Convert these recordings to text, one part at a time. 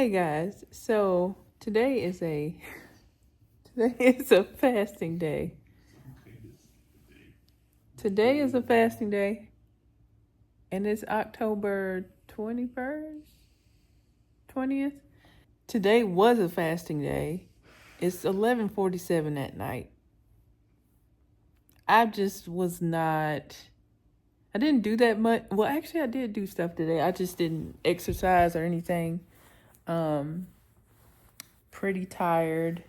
Hey guys, so today is a today is a fasting day. Today is a fasting day, and it's October 21st, 20th. Today was a fasting day. It's 11:47 at night. I just was not. I didn't do that much. Well, actually, I did do stuff today. I just didn't exercise or anything. Pretty tired,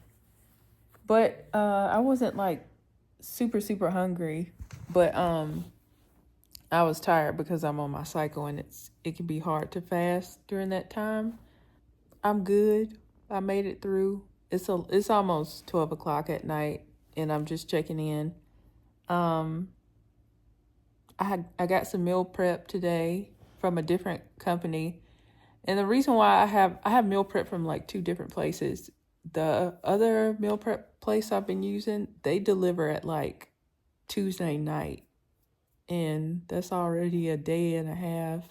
but I wasn't like super hungry. But I was tired because I'm on my cycle and it can be hard to fast during that time. I'm good. I made it through. It's almost 12 o'clock at night and I'm just checking in. Um, I got some meal prep today from a different company. And the reason why I have meal prep from like two different places. The other meal prep place I've been using, they deliver at like Tuesday night. And that's already a day and a half.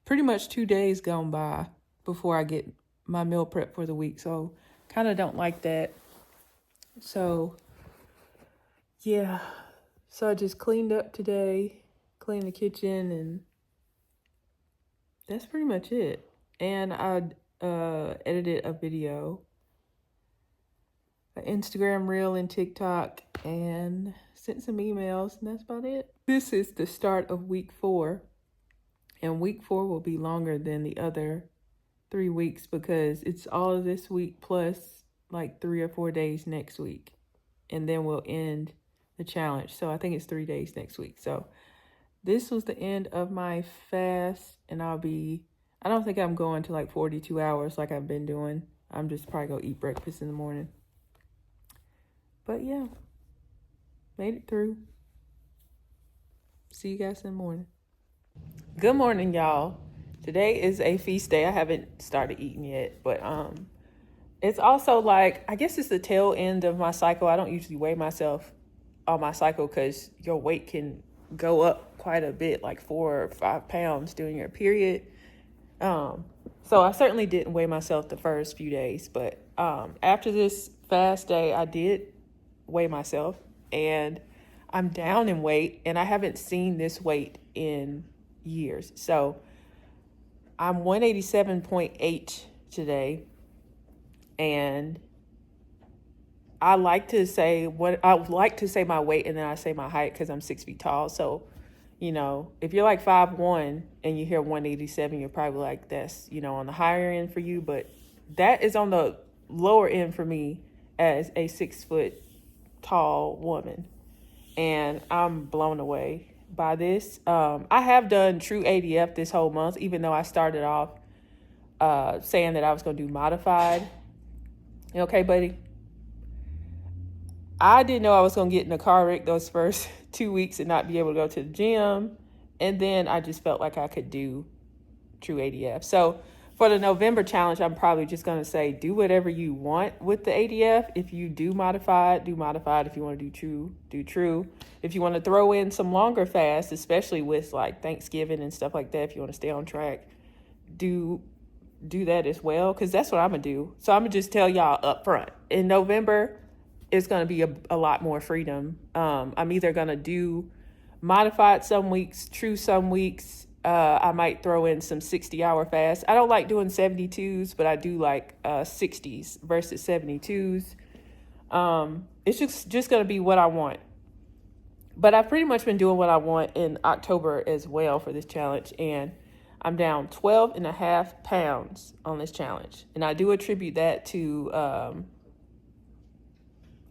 Pretty much 2 days gone by before I get my meal prep for the week. So kind of don't like that. So yeah. So I just cleaned up today, cleaned the kitchen, and that's pretty much it. And I edited a video, an Instagram reel and TikTok, and sent some emails, and that's about it. This is the start of week 4. And week 4 will be longer than the other 3 weeks because it's all of this week plus like 3 or 4 days next week. And then we'll end the challenge. So I think it's 3 days next week. So this was the end of my fast. And I don't think I'm going to like 42 hours like I've been doing. I'm just probably going to eat breakfast in the morning. But yeah, made it through. See you guys in the morning. Good morning, y'all. Today is a feast day. I haven't started eating yet, but it's also like, I guess it's the tail end of my cycle. I don't usually weigh myself on my cycle because your weight can go up quite a bit, like 4 or 5 pounds during your period. So I certainly didn't weigh myself the first few days, but after this fast day, I did weigh myself and I'm down in weight and I haven't seen this weight in years. So I'm 187.8 today. And I like to say my weight and then I say my height because I'm 6 feet tall. So, if you're like 5'1" and you hear 187, you're probably like, that's, on the higher end for you. But that is on the lower end for me as a 6 foot tall woman. And I'm blown away by this. I have done true ADF this whole month, even though I started off saying that I was going to do modified. Okay, buddy? I didn't know I was going to get in a car wreck those first 2 weeks and not be able to go to the gym. And then I just felt like I could do true ADF. So for the November challenge, I'm probably just going to say, do whatever you want with the ADF. If you do modified, do modified. If you want to do true, do true. If you want to throw in some longer fasts, especially with like Thanksgiving and stuff like that, if you want to stay on track, do that as well. Because that's what I'm going to do. So I'm going to just tell y'all up front. In November, it's going to be a lot more freedom. I'm either going to do modified some weeks, true some weeks. I might throw in some 60-hour fasts. I don't like doing 72s, but I do like 60s versus 72s. It's just going to be what I want. But I've pretty much been doing what I want in October as well for this challenge. And I'm down 12 and a half pounds on this challenge. And I do attribute that to,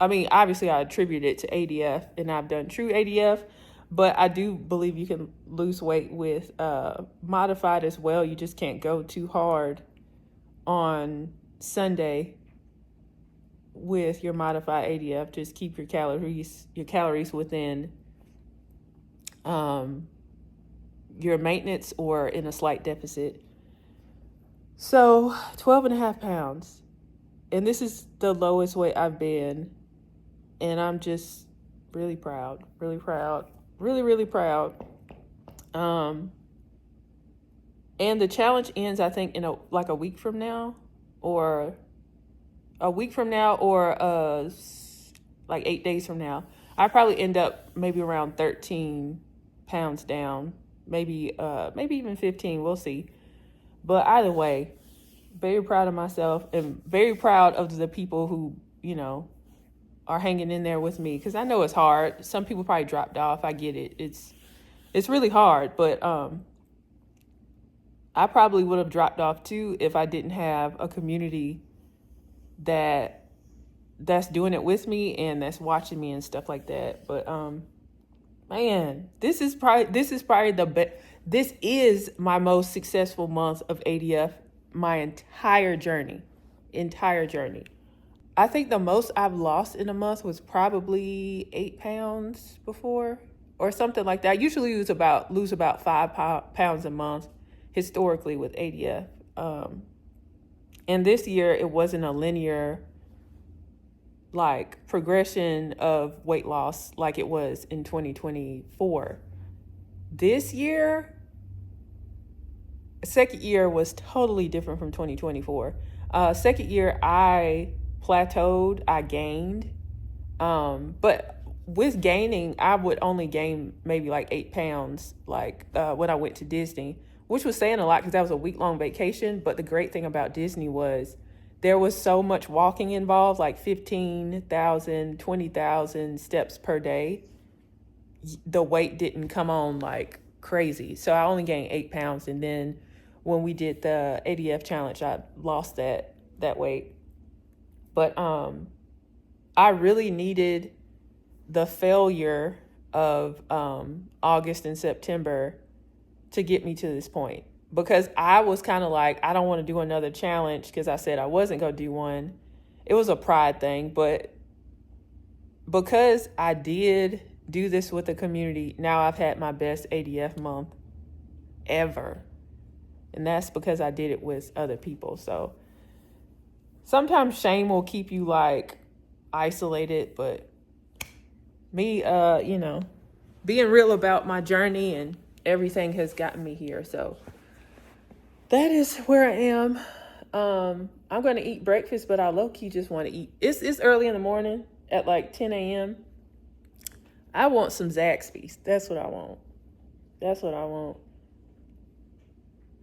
obviously I attribute it to ADF and I've done true ADF. But I do believe you can lose weight with modified as well. You just can't go too hard on Sunday with your modified ADF. Just keep your calories within your maintenance or in a slight deficit. So 12 and a half pounds. And this is the lowest weight I've been. And I'm just really proud. Really proud. And the challenge ends, I think, in a week from now. or a week from now, or like 8 days from now, I probably end up maybe around 13 pounds down, maybe even 15. We'll see. But either way, very proud of myself and very proud of the people who, you know, are hanging in there with me, because I know it's hard. Some people probably dropped off. I get it. It's really hard, but I probably would have dropped off too if I didn't have a community that's doing it with me and that's watching me and stuff like that. But man, this is probably the best. This is my most successful month of ADF, my entire journey. I think the most I've lost in a month was probably 8 pounds before, or something like that. I usually lose about 5 pounds a month historically with ADF. And this year it wasn't a linear like progression of weight loss like it was in 2024. This year, second year was totally different from 2024. Second year I plateaued, I gained. But with gaining, I would only gain maybe like 8 pounds, like when I went to Disney, which was saying a lot because that was a week-long vacation. But the great thing about Disney was there was so much walking involved, like 15,000, 20,000 steps per day. The weight didn't come on like crazy. So I only gained 8 pounds. And then when we did the ADF challenge, I lost that weight. But I really needed the failure of August and September to get me to this point, because I was kind of like, I don't want to do another challenge because I said I wasn't going to do one. It was a pride thing, but because I did do this with the community, now I've had my best ADF month ever. And that's because I did it with other people. So sometimes shame will keep you like isolated, but me, you know, being real about my journey and everything has gotten me here. So that is where I am. I'm going to eat breakfast, but I low-key just want to eat. It's early in the morning at like 10 a.m. I want some Zaxby's. That's what I want.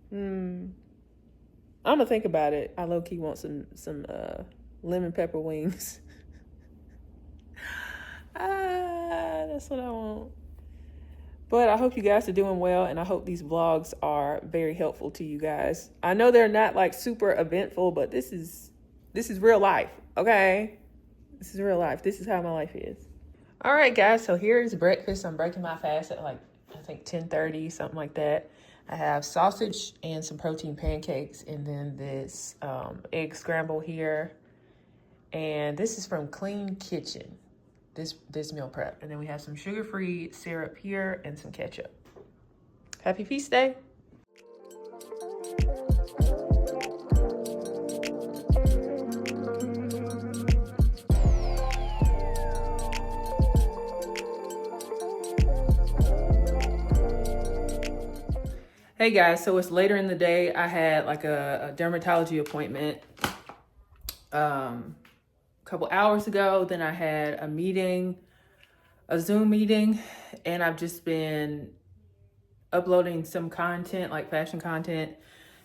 I'm going to think about it. I low-key want some lemon pepper wings. That's what I want. But I hope you guys are doing well, and I hope these vlogs are very helpful to you guys. I know they're not like super eventful, but this is real life, okay? This is real life. This is how my life is. All right, guys, so here's breakfast. I'm breaking my fast at like, I think 10:30, something like that. I have sausage and some protein pancakes, and then this egg scramble here. And this is from Clean Kitchen. This meal prep. And then we have some sugar-free syrup here and some ketchup. Happy feast day. Hey guys, so it's later in the day. I had like a dermatology appointment couple hours ago. Then I had a Zoom meeting, and I've just been uploading some content, like fashion content.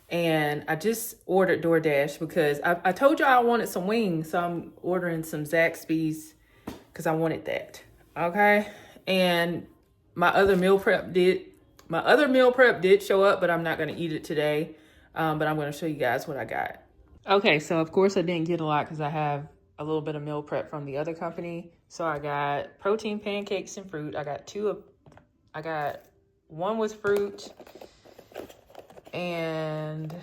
And I just ordered DoorDash because I told y'all I wanted some wings. So I'm ordering some Zaxby's because I wanted that. Okay. And my other meal prep did show up, but I'm not going to eat it today. But I'm going to show you guys what I got. Okay. So of course I didn't get a lot because I have a little bit of meal prep from the other company. So I got protein pancakes and fruit. I got one with fruit, and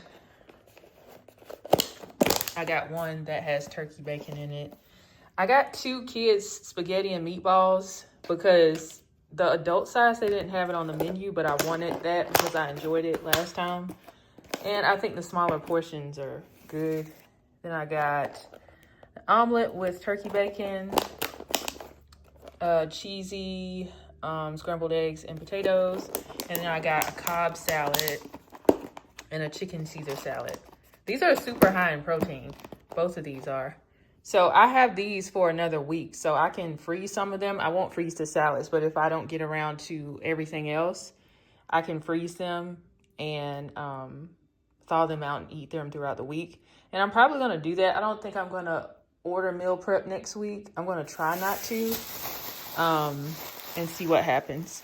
I got one that has turkey bacon in it. I got 2 kids spaghetti and meatballs because the adult size, they didn't have it on the menu, but I wanted that because I enjoyed it last time. And I think the smaller portions are good. Then I got omelet with turkey bacon, cheesy scrambled eggs and potatoes. And then I got a Cobb salad and a chicken Caesar salad. These are super high in protein. Both of these are. So I have these for another week, so I can freeze some of them. I won't freeze the salads, but if I don't get around to everything else, I can freeze them and thaw them out and eat them throughout the week. And I'm probably going to do that. I don't think I'm going to order meal prep next week. I'm going to try not to and see what happens.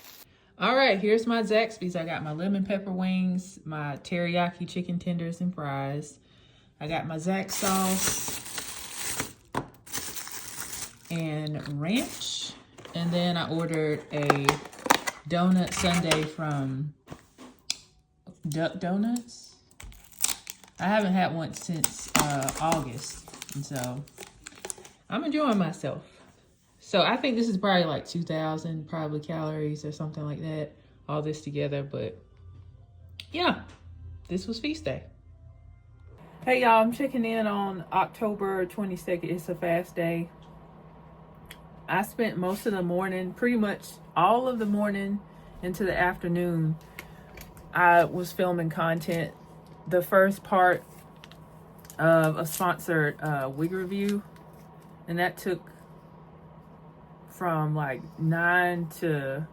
All right, here's my Zaxby's. I got my lemon pepper wings, my teriyaki chicken tenders and fries. I got my Zax sauce and ranch. And then I ordered a donut sundae from Duck Donuts. I haven't had one since August, and so I'm enjoying myself. So I think this is probably like 2,000 probably calories or something like that, all this together. But yeah, this was feast day. Hey y'all, I'm checking in on October 22nd. It's a fast day. I spent most of the morning, pretty much all of the morning into the afternoon, I was filming content. The first part of a sponsored wig review, and that took from like 9 to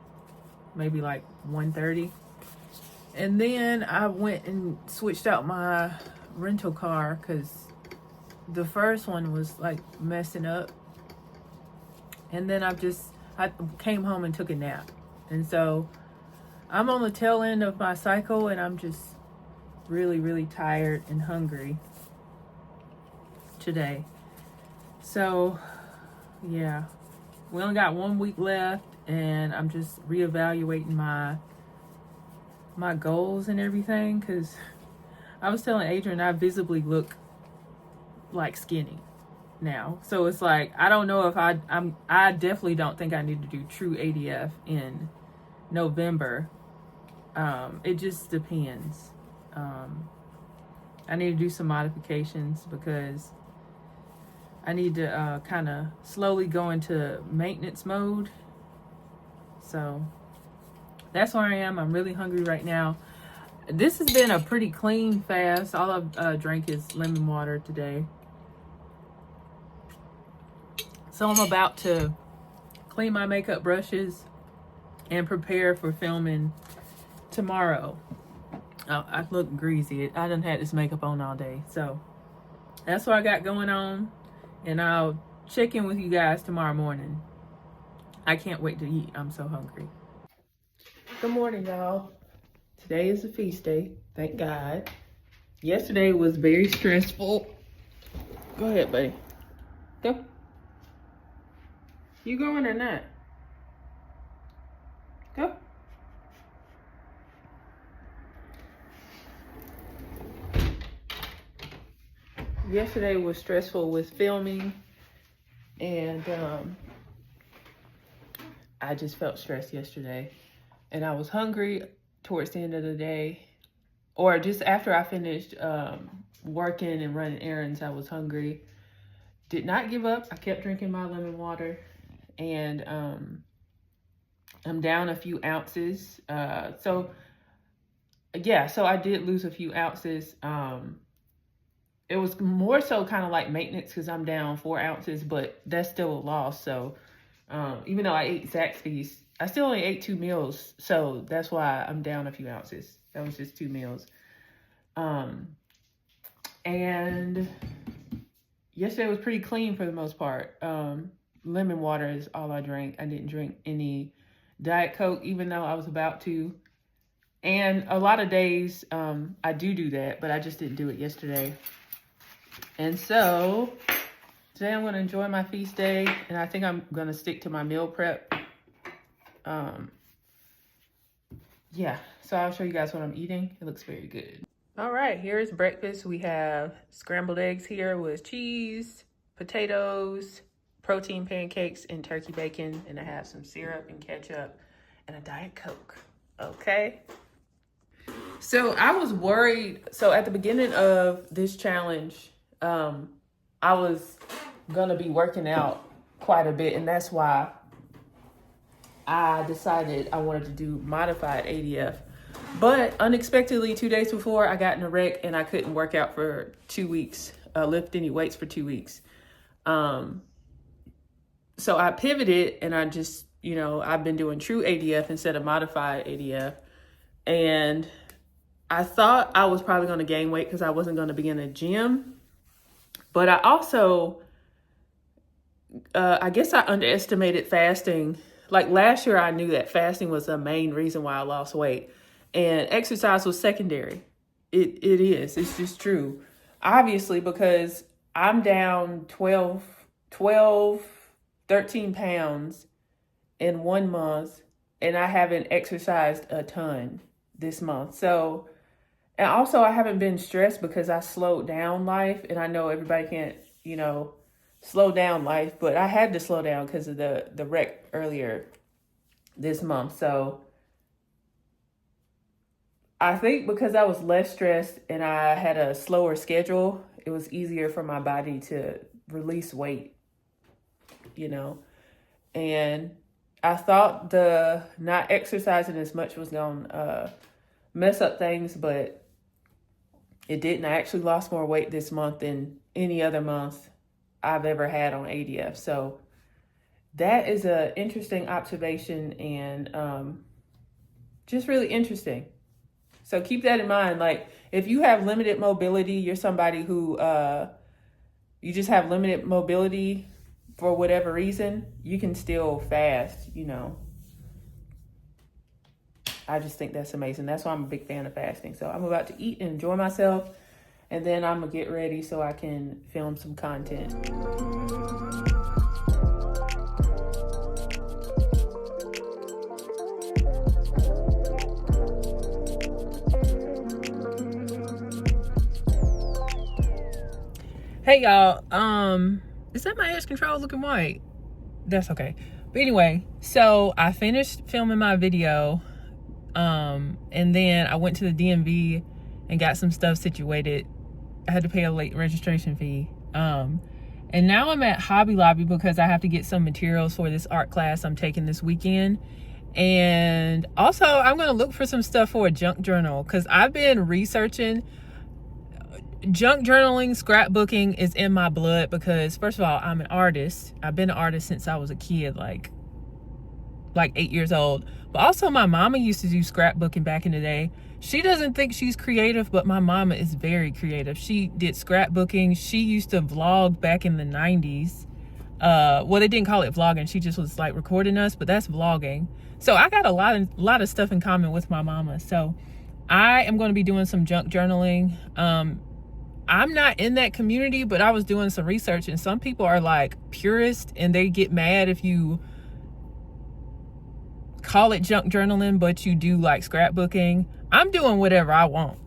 maybe like 1:30. And then I went and switched out my rental car because the first one was like messing up. And then I came home and took a nap. And so I'm on the tail end of my cycle, and I'm just really, really tired and hungry today. So yeah, we only got 1 week left, and I'm just reevaluating my goals and everything, because I was telling Adrian I visibly look like skinny now. So it's like, I don't know if I definitely don't think I need to do true ADF in November. It just depends. I need to do some modifications because I need to kind of slowly go into maintenance mode. So that's where I am. I'm really hungry right now. This has been a pretty clean fast. All I've drank is lemon water today. So I'm about to clean my makeup brushes and prepare for filming tomorrow. I look greasy. I done had this makeup on all day. So that's what I got going on. And I'll check in with you guys tomorrow morning. I can't wait to eat. I'm so hungry. Good morning, y'all. Today is a feast day. Thank God. Yesterday was very stressful. Go ahead, buddy. Go. You going or not? Go. Yesterday was stressful with filming, and I just felt stressed yesterday, and I was hungry towards the end of the day, or just after I finished working and running errands. I was hungry. Did not give up. I kept drinking my lemon water, and I'm down a few ounces. So I did lose a few ounces. It was more so kind of like maintenance because I'm down 4 ounces, but that's still a loss. So even though I ate Zaxby's, I still only ate 2 meals. So that's why I'm down a few ounces. That was just 2 meals. And yesterday was pretty clean for the most part. Lemon water is all I drank. I didn't drink any Diet Coke, even though I was about to. And a lot of days I do that, but I just didn't do it yesterday. And so today I'm going to enjoy my feast day, and I think I'm going to stick to my meal prep. Yeah, so I'll show you guys what I'm eating. It looks very good. All right, here's breakfast. We have scrambled eggs here with cheese, potatoes, protein pancakes, and turkey bacon. And I have some syrup and ketchup and a Diet Coke. Okay. So I was worried. So at the beginning of this challenge, I was gonna be working out quite a bit, and that's why I decided I wanted to do modified ADF. But unexpectedly, 2 days before, I got in a wreck and I couldn't work out for 2 weeks, lift any weights for 2 weeks. So I pivoted and I just, I've been doing true ADF instead of modified ADF. And I thought I was probably going to gain weight because I wasn't going to be in a gym. But I also, I guess I underestimated fasting. Like last year, I knew that fasting was the main reason why I lost weight. And exercise was secondary. It is. It's just true. Obviously, because I'm down 13 pounds in 1 month. And I haven't exercised a ton this month. So, and also I haven't been stressed because I slowed down life. And I know everybody can't, slow down life. But I had to slow down because of the wreck earlier this month. So I think because I was less stressed and I had a slower schedule, it was easier for my body to release weight, And I thought the not exercising as much was going to mess up things, but it didn't. I actually lost more weight this month than any other month I've ever had on ADF. So that is an interesting observation and just really interesting. So keep that in mind. Like if you have limited mobility, you're somebody who you just have limited mobility for whatever reason, you can still fast, I just think that's amazing. That's why I'm a big fan of fasting. So I'm about to eat and enjoy myself, and then I'm going to get ready so I can film some content. Hey y'all, is that my edge control looking white? That's okay. But anyway, so I finished filming my video, and then I went to the DMV and got some stuff situated. I had to pay a late registration fee. And now I'm at Hobby Lobby because I have to get some materials for this art class I'm taking this weekend. And also I'm going to look for some stuff for a junk journal because I've been researching. Junk journaling, scrapbooking is in my blood because first of all, I'm an artist. I've been an artist since I was a kid, like 8 years old. But also my mama used to do scrapbooking back in the day. She doesn't think she's creative, but my mama is very creative. She did scrapbooking. She used to vlog back in the 90s. Well, they didn't call it vlogging. She just was like recording us, but that's vlogging. So I got a lot of stuff in common with my mama. So I am going to be doing some junk journaling. I'm not in that community, but I was doing some research and some people are like purists and they get mad if you call it junk journaling, but you do like scrapbooking. I'm doing whatever I want.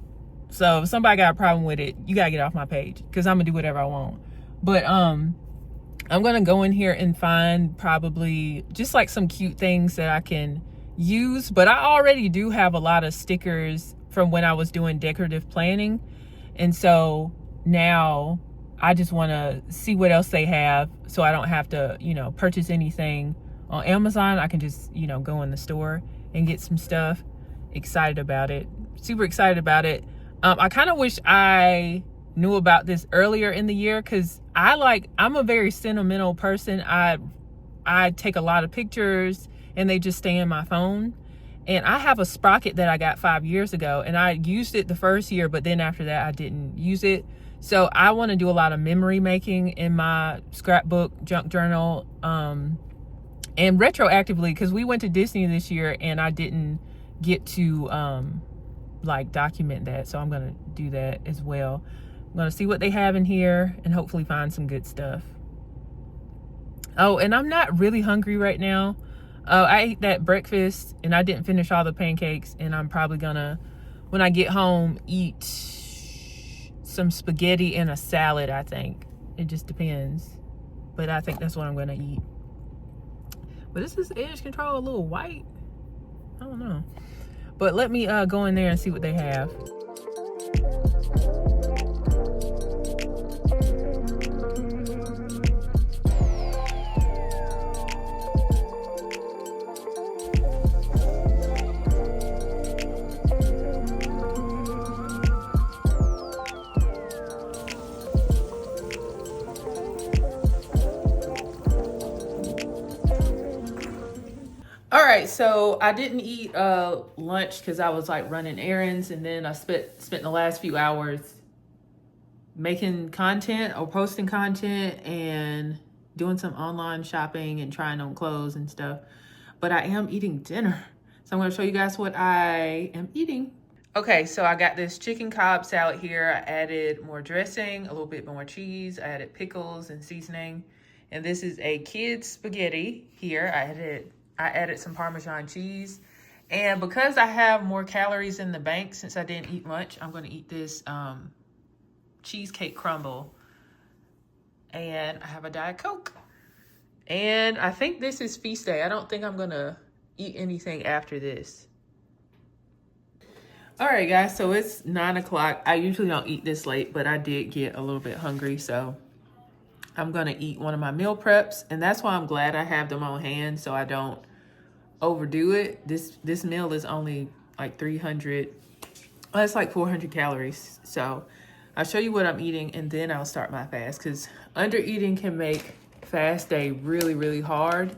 So if somebody got a problem with it, you gotta get off my page because I'm gonna do whatever I want. But I'm gonna go in here and find probably just like some cute things that I can use. But I already do have a lot of stickers from when I was doing decorative planning. And so now I just want to see what else they have so I don't have to, purchase anything on Amazon. I can just, go in the store and get some stuff. Excited about it. Super excited about it. I kind of wish I knew about this earlier in the year because I'm a very sentimental person. I take a lot of pictures and they just stay in my phone. And I have a sprocket that I got 5 years ago and I used it the first year, but then after that I didn't use it. So I want to do a lot of memory making in my scrapbook, junk journal, and retroactively, because we went to Disney this year and I didn't get to document that. So I'm going to do that as well. I'm going to see what they have in here and hopefully find some good stuff. Oh, and I'm not really hungry right now. I ate that breakfast and I didn't finish all the pancakes, and I'm probably gonna, when I get home, eat some spaghetti and a salad, I think. It just depends. But I think that's what I'm gonna eat. But is this edge control a little white? I don't know. But let me go in there and see what they have. so I didn't eat lunch because I was like running errands, and then I spent the last few hours making content or posting content and doing some online shopping and trying on clothes and stuff. But I am eating dinner. So I'm gonna show you guys what I am eating. Okay, so I got this chicken Cobb salad here. I added more dressing, a little bit more cheese. I added pickles and seasoning. And this is a kid's spaghetti here. I added some Parmesan cheese. And because I have more calories in the bank since I didn't eat much, I'm gonna eat this cheesecake crumble. And I have a Diet Coke. And I think this is feast day. I don't think I'm gonna eat anything after this. All right, guys, so it's 9 o'clock. I usually don't eat this late, but I did get a little bit hungry, so I'm gonna eat one of my meal preps, and that's why I'm glad I have them on hand so I don't overdo it. This meal is only like 300, well, it's like 400 calories. So I'll show you what I'm eating, and then I'll start my fast, because under eating can make fast day really, really hard.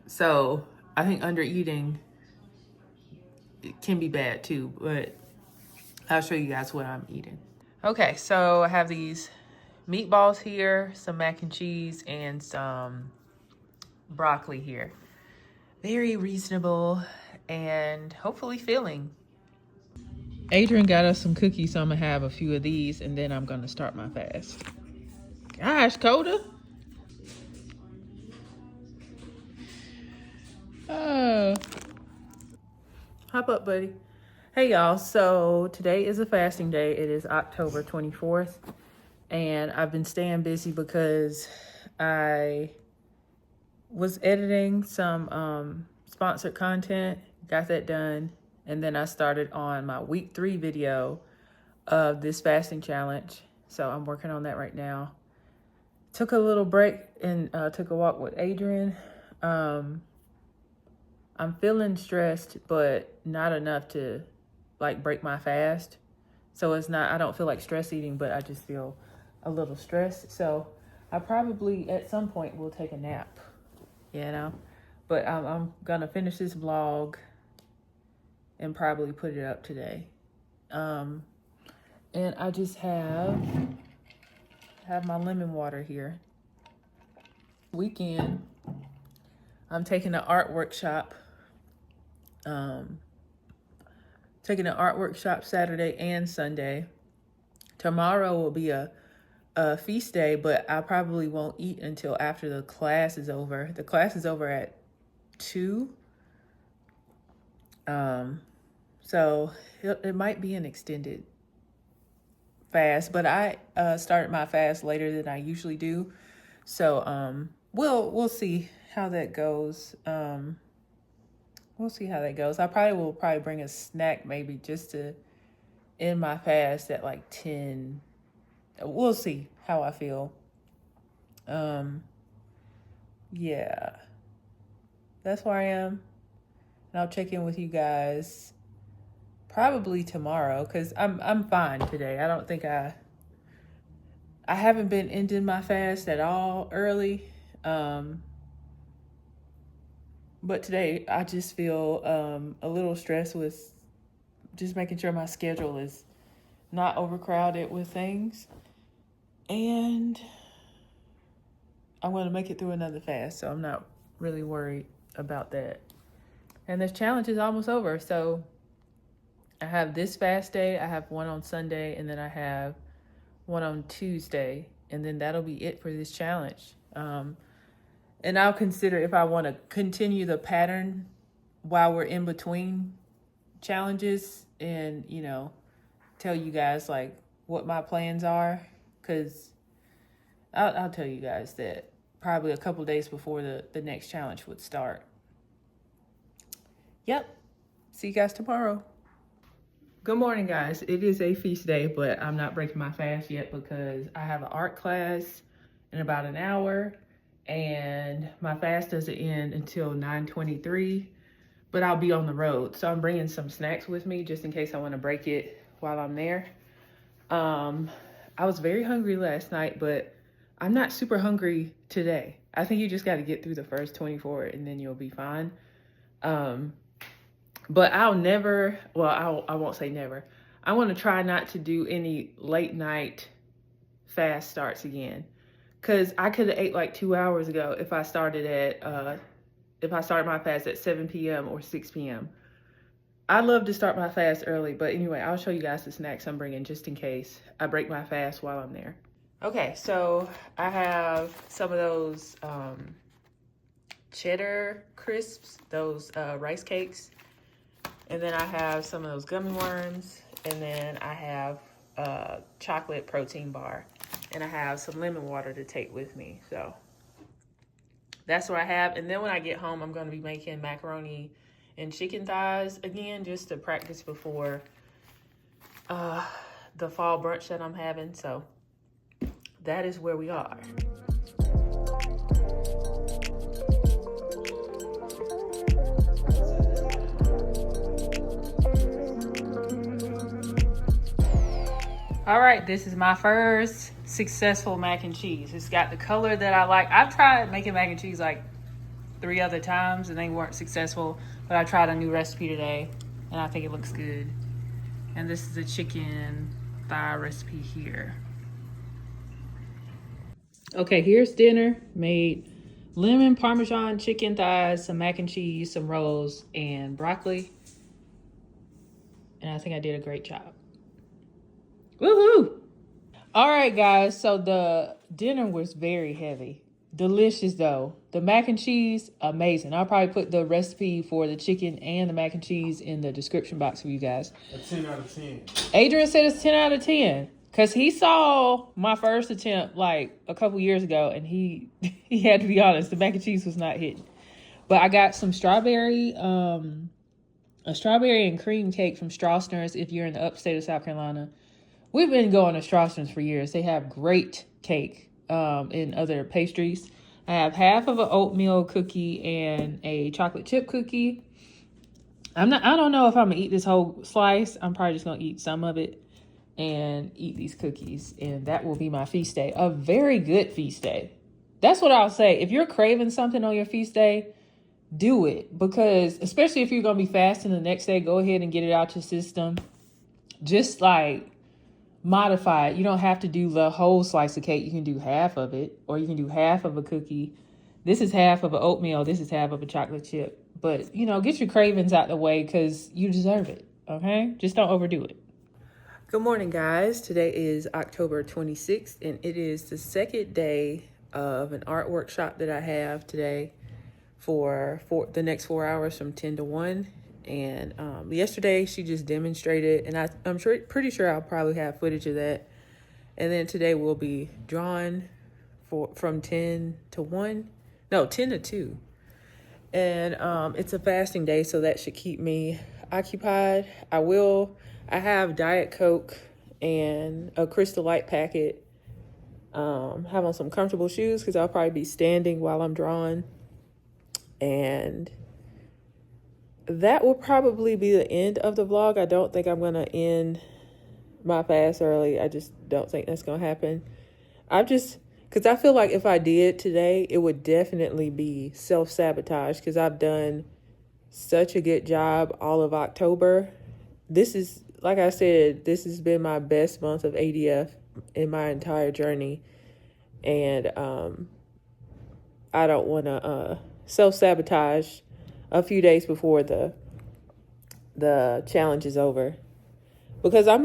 So I think under eating, it can be bad too, but I'll show you guys what I'm eating. Okay, so I have these meatballs here, some mac and cheese, and some broccoli here. Very reasonable and hopefully filling. Adrian got us some cookies, so I'm gonna have a few of these, and then I'm gonna start my fast. Gosh, Coda. Hop up, buddy. Hey, y'all. So today is a fasting day. It is October 24th, and I've been staying busy because I was editing some sponsored content, got that done, and then I started on my week 3 video of this fasting challenge. So I'm working on that right now. Took a little break and took a walk with Adrian. I'm feeling stressed, but not enough to like break my fast. So it's not, I don't feel like stress eating, but I just feel a little stressed. So I probably at some point will take a nap, you know, but I'm gonna finish this vlog and probably put it up today. And I just have my lemon water here. Weekend, I'm taking an art workshop. Taking an art workshop Saturday and Sunday. Tomorrow will be a feast day, but I probably won't eat until after the class is over. The class is over at 2. So it might be an extended fast, but I started my fast later than I usually do. So we'll see how that goes. We'll see how that goes. I will probably bring a snack maybe just to end my fast at like 10. We'll see how I feel. Yeah, that's where I am. And I'll check in with you guys probably tomorrow, because I'm fine today. I don't think I haven't been ending my fast at all early. But today I just feel a little stressed with just making sure my schedule is not overcrowded with things. And I'm going to make it through another fast, so I'm not really worried about that. And this challenge is almost over. So I have this fast day, I have one on Sunday, and then I have one on Tuesday. And then that'll be it for this challenge. And I'll consider if I want to continue the pattern while we're in between challenges, and, you know, tell you guys like what my plans are, because I'll tell you guys that probably a couple days before the next challenge would start. Yep. See you guys tomorrow. Good morning, guys. It is a feast day, but I'm not breaking my fast yet because I have an art class in about an hour. And my fast doesn't end until 9:23, but I'll be on the road. So I'm bringing some snacks with me just in case I want to break it while I'm there. I was very hungry last night, but I'm not super hungry today. I think you just got to get through the first 24 and then you'll be fine. But I'll never, well, I won't say never. I want to try not to do any late night fast starts again. Cause I could have ate like 2 hours ago if I started my fast at 7 p.m. or 6 p.m. I love to start my fast early, but anyway, I'll show you guys the snacks I'm bringing just in case I break my fast while I'm there. Okay, so I have some of those cheddar crisps, those rice cakes. And then I have some of those gummy worms. And then I have a chocolate protein bar. And I have some lemon water to take with me. So that's what I have. And then when I get home, I'm going to be making macaroni and chicken thighs again, just to practice before the fall brunch that I'm having. So that is where we are. All right, this is my first successful mac and cheese. It's got the color that I like. I've tried making mac and cheese like 3 other times and they weren't successful, but I tried a new recipe today and I think it looks good. And this is a chicken thigh recipe here. Okay, here's dinner. Made lemon Parmesan chicken thighs, some mac and cheese, some rolls, and broccoli. And I think I did a great job. Woohoo! All right, guys, so the dinner was very heavy. Delicious, though. The mac and cheese, amazing. I'll probably put the recipe for the chicken and the mac and cheese in the description box for you guys. A 10 out of 10. Adrian said it's 10 out of 10 because he saw my first attempt like a couple years ago, and he had to be honest, the mac and cheese was not hitting. But I got some strawberry, a strawberry and cream cake from Strassner's if you're in the upstate of South Carolina. We've been going to Strassner's for years. They have great cake and other pastries. I have half of an oatmeal cookie and a chocolate chip cookie. I don't know if I'm gonna eat this whole slice. I'm probably just gonna eat some of it and eat these cookies. And that will be my feast day. A very good feast day. That's what I'll say. If you're craving something on your feast day, do it. Because especially if you're gonna be fasting the next day, go ahead and get it out your system. Just like modify it. You don't have to do the whole slice of cake. You can do half of it, or you can do half of a cookie. This is half of an oatmeal. This is half of a chocolate chip. But, you know, get your cravings out the way because you deserve it, okay? Just don't overdo it. Good morning, guys. Today is October 26th, and it is the second day of an art workshop that I have today for the next 4 hours from 10 to 1. And yesterday she just demonstrated, and I'm pretty sure I'll probably have footage of that. And then today we'll be drawing from 10 to 1. No, 10 to 2. And it's a fasting day, so that should keep me occupied. I have Diet Coke and a Crystal Light packet. Have on some comfortable shoes because I'll probably be standing while I'm drawing. And that will probably be the end of the vlog. I don't think I'm going to end my fast early. I just don't think that's going to happen. Because I feel like if I did today, it would definitely be self-sabotage because I've done such a good job all of October. This is, like I said, this has been my best month of ADF in my entire journey. And I don't want to self-sabotage a few days before the challenge is over. Because I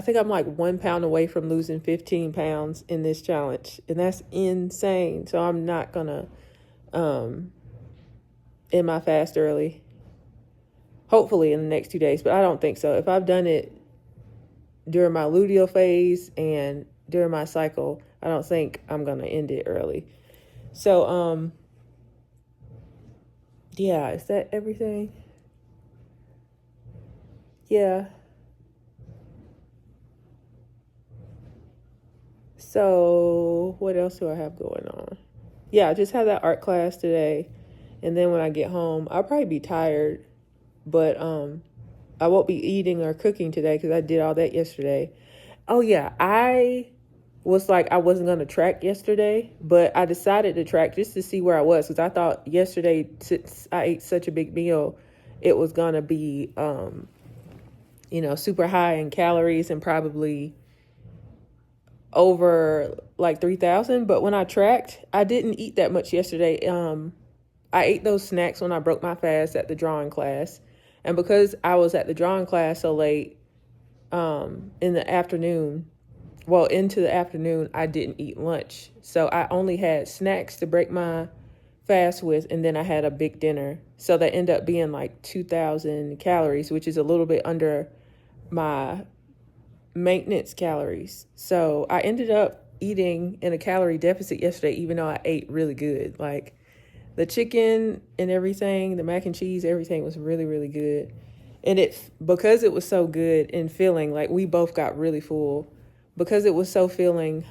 think I'm like 1 pound away from losing 15 pounds in this challenge. And that's insane. So I'm not gonna end my fast early. Hopefully in the next 2 days, but I don't think so. If I've done it during my luteal phase and during my cycle, I don't think I'm gonna end it early. So yeah, is that everything? Yeah. So what else do I have going on? Yeah, I just had that art class today. And then when I get home, I'll probably be tired. But I won't be eating or cooking today because I did all that yesterday. Oh, yeah, I was like I wasn't going to track yesterday, but I decided to track just to see where I was, because I thought yesterday, since I ate such a big meal, it was going to be, super high in calories and probably over like 3,000. But when I tracked, I didn't eat that much yesterday. I ate those snacks when I broke my fast at the drawing class. And because I was at the drawing class so late in the afternoon, into the afternoon, I didn't eat lunch. So I only had snacks to break my fast with, and then I had a big dinner. So that ended up being like 2,000 calories, which is a little bit under my maintenance calories. So I ended up eating in a calorie deficit yesterday, even though I ate really good. Like the chicken and everything, the mac and cheese, everything was really, really good. And because it was so good and filling, like we both got really full. Because it was so filling,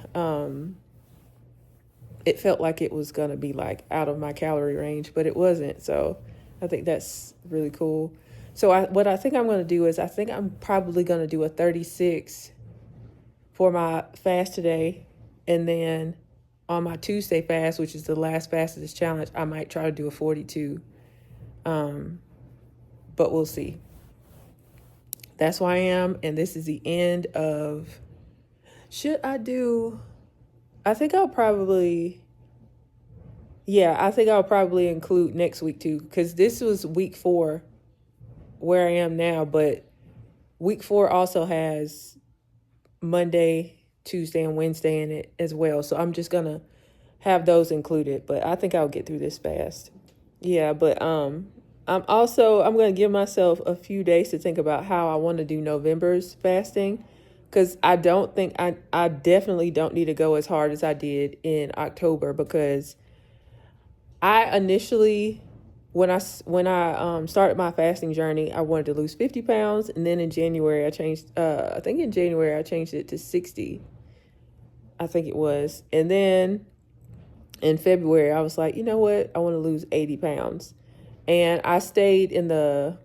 it felt like it was going to be like out of my calorie range, but it wasn't. So I think that's really cool. So what I think I'm going to do is I think I'm probably going to do a 36 for my fast today. And then on my Tuesday fast, which is the last fast of this challenge, I might try to do a 42. But we'll see. That's where I am. And this is the end of... I think I'll probably include next week too, because this was week 4 where I am now, but week 4 also has Monday, Tuesday, and Wednesday in it as well. So I'm just going to have those included, but I think I'll get through this fast. Yeah, but I'm going to give myself a few days to think about how I want to do November's fasting. Because I definitely don't need to go as hard as I did in October, because I initially, when I started my fasting journey, I wanted to lose 50 pounds. And then in January, I changed it to 60, I think it was. And then in February, I was like, you know what? I want to lose 80 pounds. And I stayed in the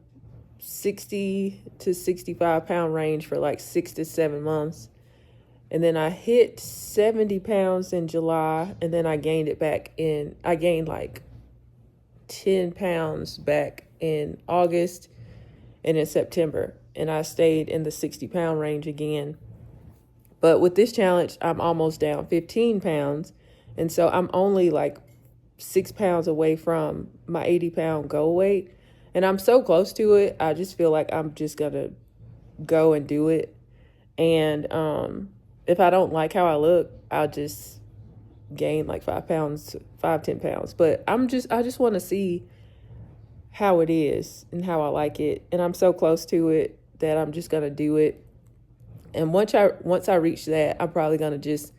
60 to 65 pound range for like 6 to 7 months. And then I hit 70 pounds in July, and then I gained like 10 pounds back in August and in September. And I stayed in the 60 pound range again. But with this challenge, I'm almost down 15 pounds. And so I'm only like 6 pounds away from my 80 pound goal weight. And I'm so close to it, I just feel like I'm just going to go and do it. And if I don't like how I look, I'll just gain like 10 pounds. But I just want to see how it is and how I like it. And I'm so close to it that I'm just going to do it. And once I reach that, I'm probably going to just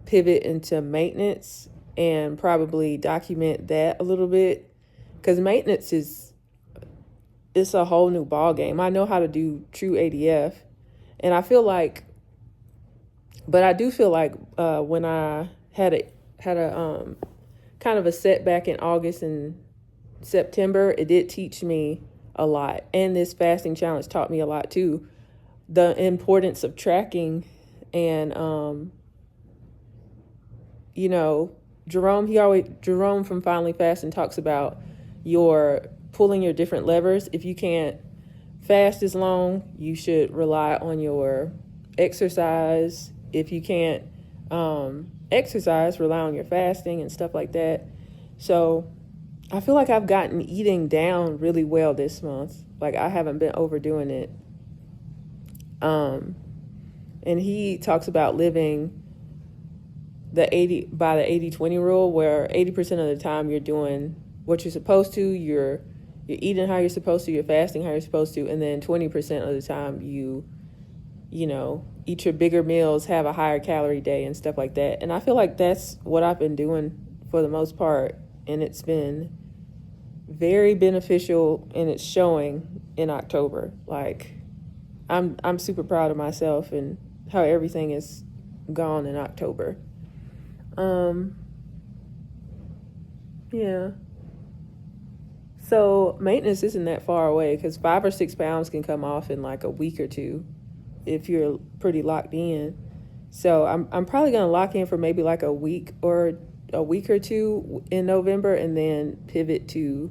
pivot into maintenance and probably document that a little bit. Because maintenance it's a whole new ball game. I know how to do true ADF, and I do feel like when I had a kind of a setback in August and September, it did teach me a lot, and this fasting challenge taught me a lot too. The importance of tracking, and Jerome from Finally Fasting talks about pulling your different levers. If you can't fast as long, you should rely on your exercise. If you can't exercise, rely on your fasting and stuff like that. So I feel like I've gotten eating down really well this month. Like I haven't been overdoing it. And he talks about living by the 80-20 rule, where 80% of the time you're doing what you're supposed to, you're eating how you're supposed to, you're fasting how you're supposed to, and then 20% of the time you eat your bigger meals, have a higher calorie day and stuff like that. And I feel like that's what I've been doing for the most part, and it's been very beneficial, and it's showing in October. Like I'm super proud of myself and how everything is gone in October. Yeah. So maintenance isn't that far away, because 5 or 6 pounds can come off in like a week or two if you're pretty locked in. So I'm probably gonna lock in for maybe like a week or two in November, and then pivot to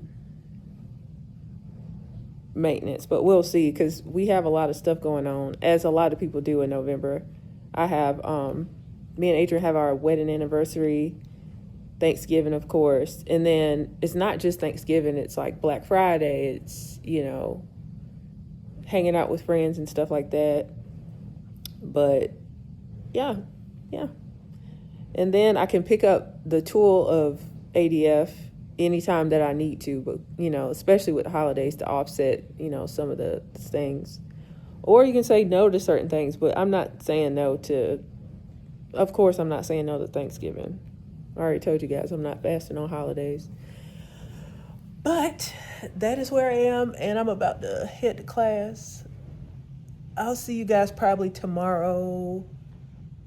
maintenance. But we'll see, because we have a lot of stuff going on, as a lot of people do in November. I have me and Adrian have our wedding anniversary, Thanksgiving, of course, and then it's not just Thanksgiving, it's like Black Friday, it's, you know, hanging out with friends and stuff like that. But yeah. And then I can pick up the tool of ADF anytime that I need to, but, you know, especially with the holidays, to offset, you know, some of the things. Or you can say no to certain things, but I'm not saying no to, of course, I'm not saying no to Thanksgiving. I already told you guys I'm not fasting on holidays. But that is where I am, and I'm about to head to class. I'll see you guys probably tomorrow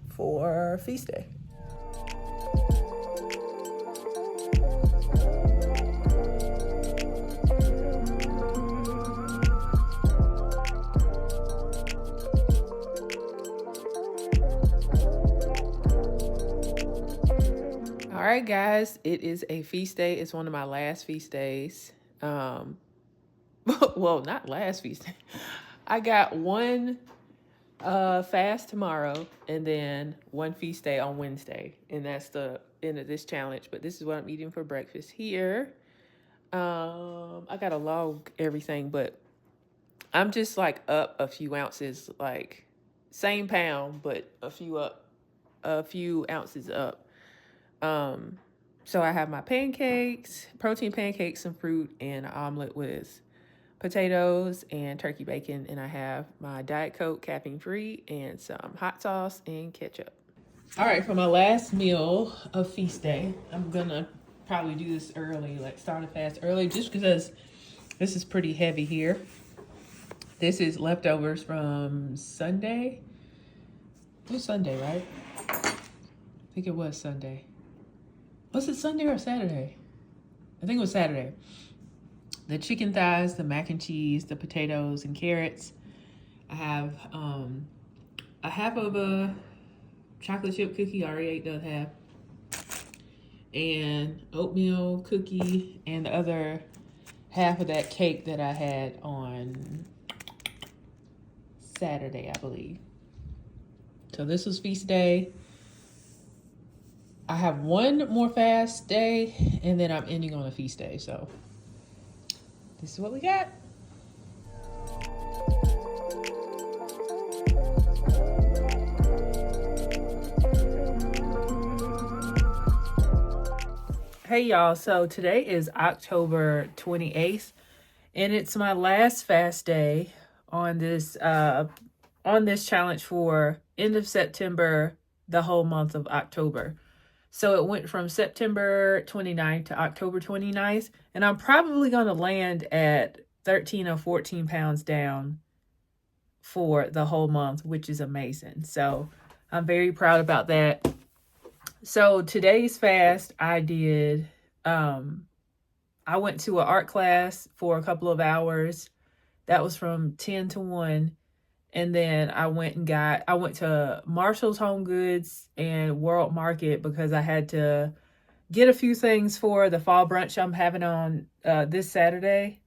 for feast day. All right, guys, it is a feast day. It's one of my last feast days. Well, not last feast day. I got one fast tomorrow, and then one feast day on Wednesday, and that's the end of this challenge. But this is what I'm eating for breakfast here. I gotta log everything, but I'm just like up a few ounces, like same pound, but a few ounces up. So I have my pancakes, protein pancakes, some fruit, and an omelet with potatoes and turkey bacon. And I have my Diet Coke, caffeine free, and some hot sauce and ketchup. All right, for my last meal of feast day, I'm gonna probably do this early, like start a fast early, just because this is pretty heavy here. This is leftovers from Sunday. It was Sunday, right? I think it was Sunday. Was it Sunday or Saturday? I think it was Saturday. The chicken thighs, the mac and cheese, the potatoes and carrots. I have a half of a chocolate chip cookie. I already ate the half. And oatmeal cookie, and the other half of that cake that I had on Saturday, I believe. So this was feast day. I have one more fast day, and then I'm ending on a feast day. So this is what we got. Hey y'all, so today is October 28th, and it's my last fast day on this challenge for end of September, the whole month of October. So it went from September 29th to October 29th, and I'm probably going to land at 13 or 14 pounds down for the whole month, which is amazing. So I'm very proud about that. So today's fast, I did, I went to an art class for a couple of hours. That was from 10 to 1. And then I went to Marshall's Home Goods and World Market because I had to get a few things for the fall brunch I'm having on this Saturday,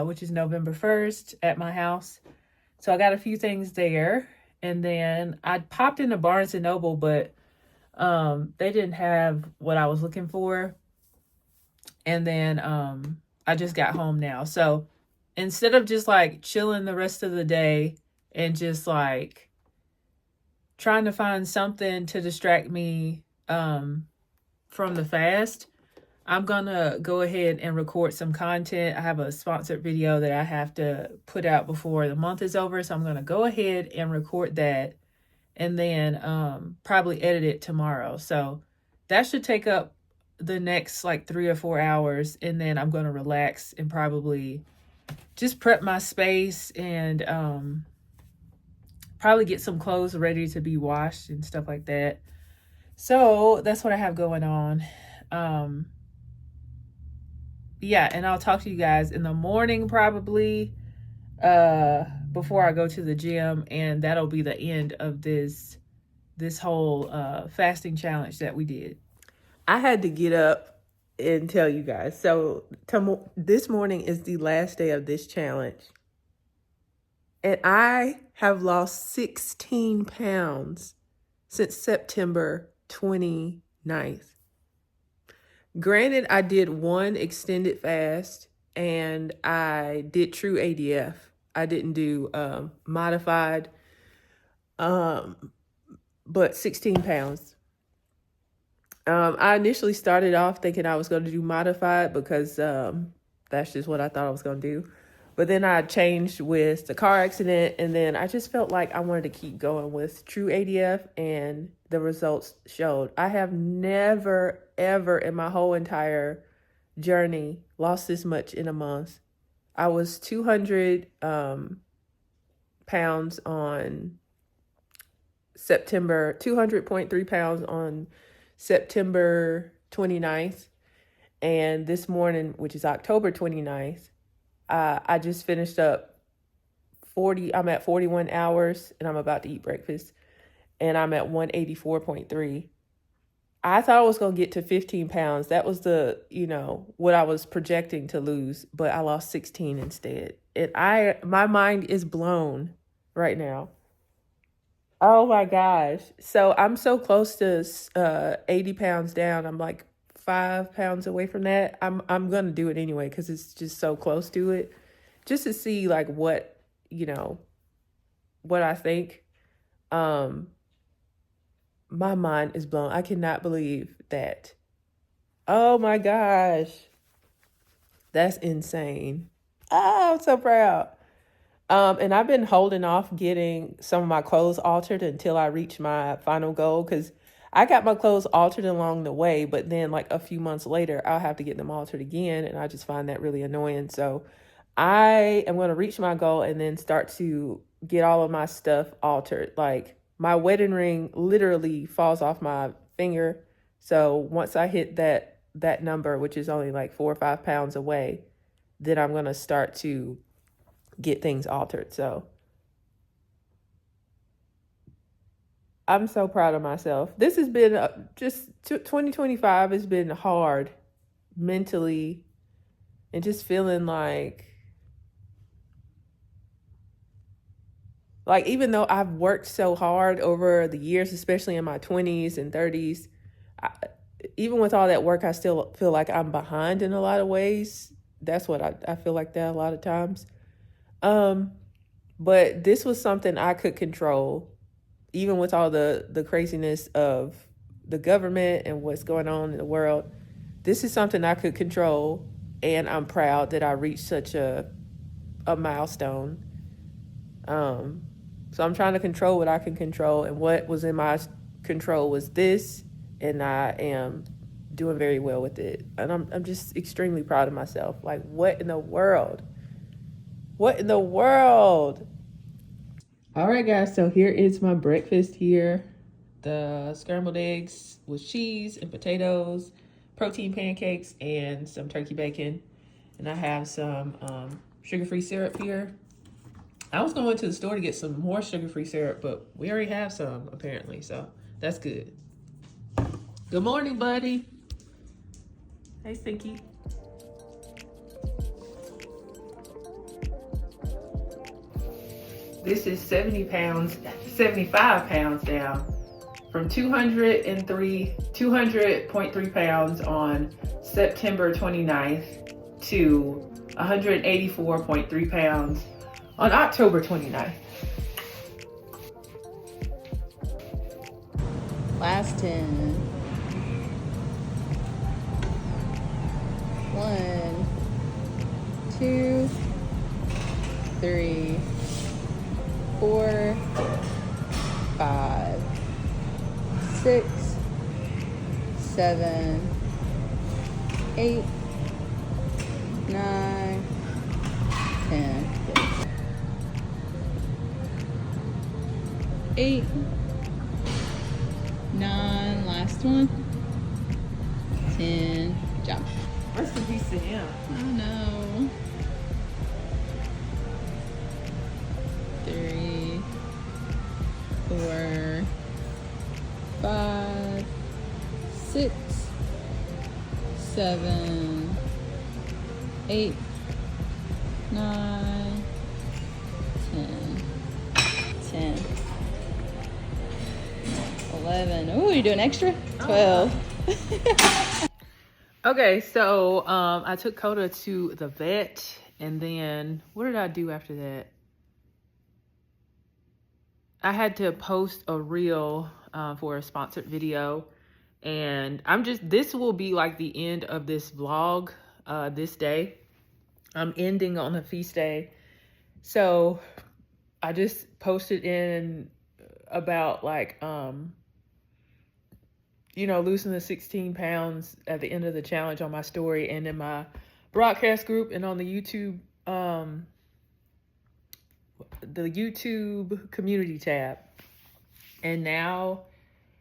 which is November 1st at my house. So I got a few things there. And then I popped into Barnes & Noble, but they didn't have what I was looking for. And then I just got home now. So instead of just like chilling the rest of the day and just like trying to find something to distract me from the fast, I'm gonna go ahead and record some content. I have a sponsored video that I have to put out before the month is over, so I'm gonna go ahead and record that, and then probably edit it tomorrow. So that should take up the next like 3 or 4 hours, and then I'm gonna relax and probably just prep my space and probably get some clothes ready to be washed and stuff like that. So that's what I have going on. Yeah, and I'll talk to you guys in the morning probably before I go to the gym, and that'll be the end of this this whole fasting challenge that we did. I had to get up and tell you guys. So this morning is the last day of this challenge. And I have lost 16 pounds since September 29th. Granted, I did one extended fast and I did true ADF. I didn't do modified, but 16 pounds. I initially started off thinking I was going to do modified because that's just what I thought I was going to do. But then I changed with the car accident, and then I just felt like I wanted to keep going with true ADF, and the results showed. I have never, ever in my whole entire journey lost this much in a month. I was 200 pounds on September, 200.3 pounds on September 29th. And this morning, which is October 29th, I just finished up I'm at 41 hours and I'm about to eat breakfast. And I'm at 184.3. I thought I was going to get to 15 pounds. That was what I was projecting to lose, but I lost 16 instead. And my mind is blown right now. Oh my gosh. So I'm so close to 80 pounds down. I'm like 5 pounds away from that. I'm going to do it anyway because it's just so close to it. Just to see like what I think. My mind is blown. I cannot believe that. Oh my gosh. That's insane. Oh, I'm so proud. And I've been holding off getting some of my clothes altered until I reach my final goal, because I got my clothes altered along the way, but then like a few months later, I'll have to get them altered again. And I just find that really annoying. So I am going to reach my goal and then start to get all of my stuff altered. Like my wedding ring literally falls off my finger. So once I hit that number, which is only like 4 or 5 pounds away, then I'm going to start to get things altered. So I'm so proud of myself. This has been 2025 has been hard mentally, and just feeling like even though I've worked so hard over the years, especially in my 20s and 30s, even with all that work, I still feel like I'm behind in a lot of ways. That's what I feel like that a lot of times. But this was something I could control, even with all the craziness of the government and what's going on in the world. This is something I could control, and I'm proud that I reached such a milestone. So I'm trying to control what I can control, and what was in my control was this, and I am doing very well with it. And I'm just extremely proud of myself. Like, what in the world? What in the world? All right, guys, so here is my breakfast here. The scrambled eggs with cheese and potatoes, protein pancakes, and some turkey bacon. And I have some sugar-free syrup here. I was going to the store to get some more sugar-free syrup, but we already have some, apparently, so that's good. Good morning, buddy. Hey, Stinky. This is 75 pounds down from 200.3 pounds on September 29th to 184.3 pounds on October 29th. Last 10. 1, 2, 3, 4, 5, 6, 7, 8, 9, 10. 8, 9, last one. 10. Good job. Rest in peace to him. Oh no. 3, 4, 7, 8, 9, 10, 10, 11. Oh, you're doing extra? 12. Okay, so I took Coda to the vet, and then what did I do after that? I had to post a reel for a sponsored video, and this will be like the end of this vlog this day. I'm ending on a feast day. So I just posted in about like, losing the 16 pounds at the end of the challenge on my story and in my broadcast group and on the YouTube community tab. And now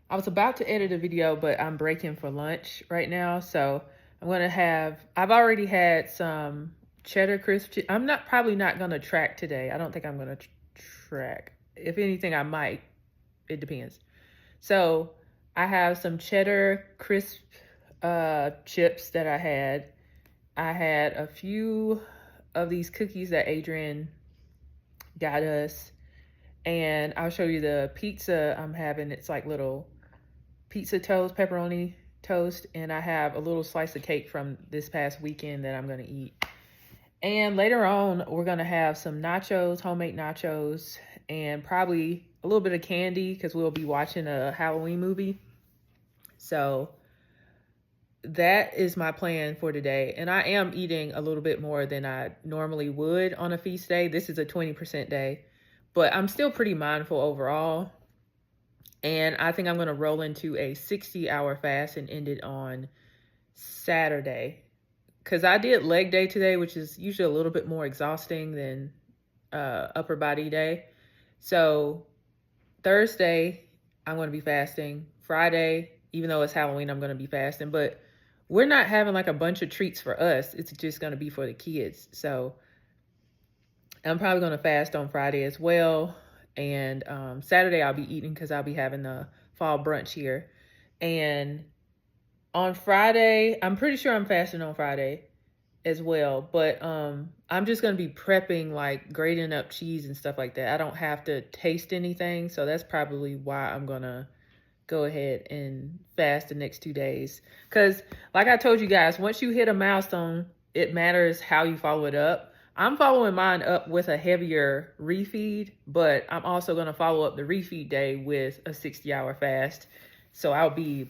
I was about to edit a video, but I'm breaking for lunch right now. So I've already had some cheddar crisp. I'm probably not going to track today. I don't think I'm going to track. If anything, I might. It depends. So I have some cheddar crisp chips that I had. I had a few of these cookies that Adrian got us. And I'll show you the pizza I'm having. It's like little pizza toast, pepperoni toast. And I have a little slice of cake from this past weekend that I'm going to eat. And later on, we're going to have some nachos, homemade nachos, and probably a little bit of candy because we'll be watching a Halloween movie. So that is my plan for today. And I am eating a little bit more than I normally would on a feast day. This is a 20% day, but I'm still pretty mindful overall. And I think I'm going to roll into a 60-hour fast and end it on Saturday. Because I did leg day today, which is usually a little bit more exhausting than upper body day. So Thursday, I'm going to be fasting. Friday, even though it's Halloween, I'm going to be fasting. But we're not having like a bunch of treats for us. It's just going to be for the kids. So I'm probably going to fast on Friday as well. And Saturday, I'll be eating because I'll be having the fall brunch here. And on Friday, I'm pretty sure I'm fasting on Friday as well. But I'm just going to be prepping, like grating up cheese and stuff like that. I don't have to taste anything. So that's probably why I'm going to go ahead and fast the next 2 days. Because like I told you guys, once you hit a milestone, it matters how you follow it up. I'm following mine up with a heavier refeed, but I'm also going to follow up the refeed day with a 60-hour fast. So I'll be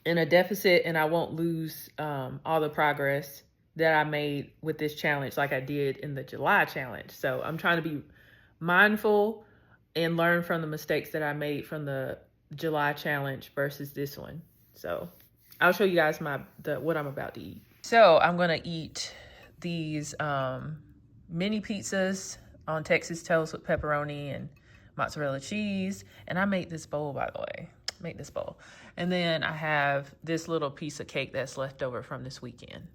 in a deficit and I won't lose all the progress that I made with this challenge like I did in the July challenge. So I'm trying to be mindful and learn from the mistakes that I made from the July challenge versus this one. So I'll show you guys what I'm about to eat. So I'm going to eat these mini pizzas on Texas toast with pepperoni and mozzarella cheese. And I made this bowl, by the way. Make this bowl. And then I have this little piece of cake that's left over from this weekend.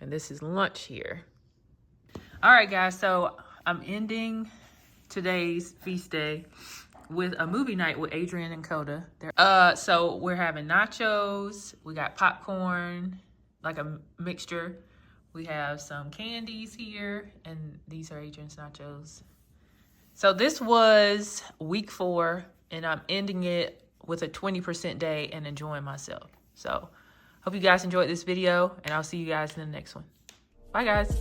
And this is lunch here. All right, guys. So I'm ending today's feast day with a movie night with Adrian and Coda. So we're having nachos. We got popcorn, like a mixture. We have some candies here, and these are Adrian's nachos. So this was week 4, and I'm ending it with a 20% day and enjoying myself. So hope you guys enjoyed this video, and I'll see you guys in the next one. Bye, guys.